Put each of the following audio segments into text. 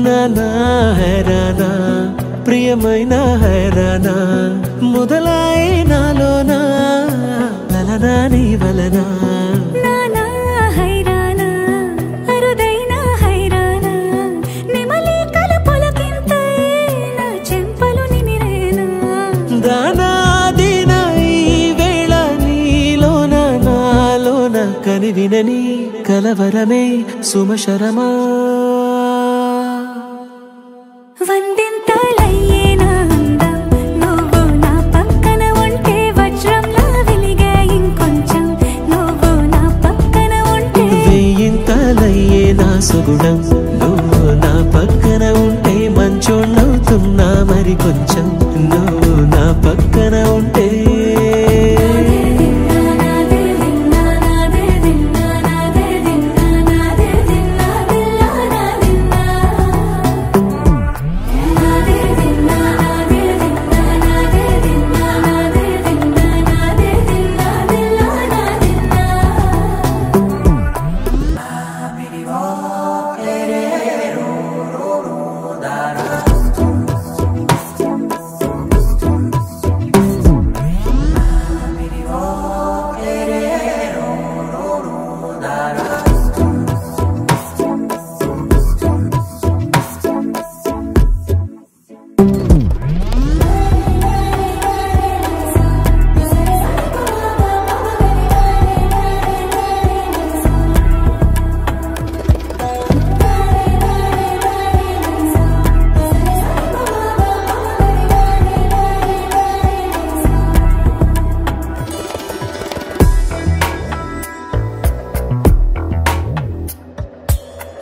నానా హైరానా ప్రియమైన హైరానా మొదలై నాలోనా లలనా నీ వలనా నానా హైరానా అరుదైన హైరానా నిమలి కలపులకింతై నా చెంపలు నిమిరేనా దానా దినా ఈ వేళ నీలోన నాలోన కనివినని కలవరమే సుమశరమా వందింతలయ్యేనా అందం నువ్వు నా పక్కన ఉంటే వజ్రంలా వెలిగే ఇంకొంచెం నువ్వు నా పక్కన ఉంటే వెయ్యింతలయ్యేనా సుగుణం నువ్వు నా పక్కన ఉంటే మంచోణ్ణవుతున్నా మరి కొంచెం నువ్వు నా పక్కన ఉంటే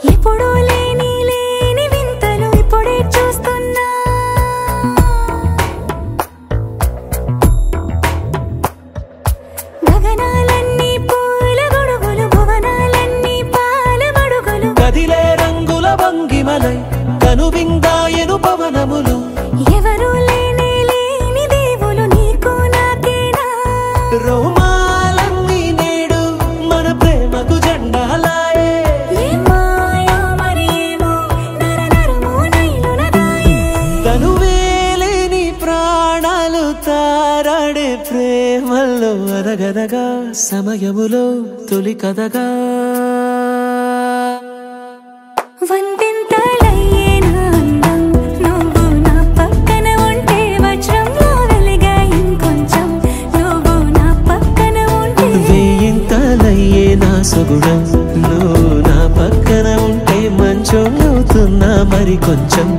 ఎప్పుడూ లేని వింతలు ఇప్పుడే చూస్తున్నా గగనాలన్నీ పూల గొడుగులు భువనాలన్నీ పాల మడుగులు కదిలే రంగుల భంగిమలై కనువిందాయను పవనములు ఎవరూ లేని దేవులు నీకు నాకేనా రోమాలన్నీ నేడు మన ప్రేమకు జెండాలాయే మాయో మరేమో నరనరమో నైలునదాయే తనువేలేని ప్రాణాలు తారాడే ప్రేమల్లో అరగరగా సమయములో తొలి కథగా వందింతలయ్యేనా అందం నువ్వు నా పక్కన ఉంటే వజ్రంలా వెలిగే ఇంకొంచెం నువ్వు నా పక్కన ఉంటే వెయ్యింతలయ్యేనా సుగుణం నువ్వు నా పక్కన ఉంటే మంచోణ్ణవుతున్నా మరి కొంచెం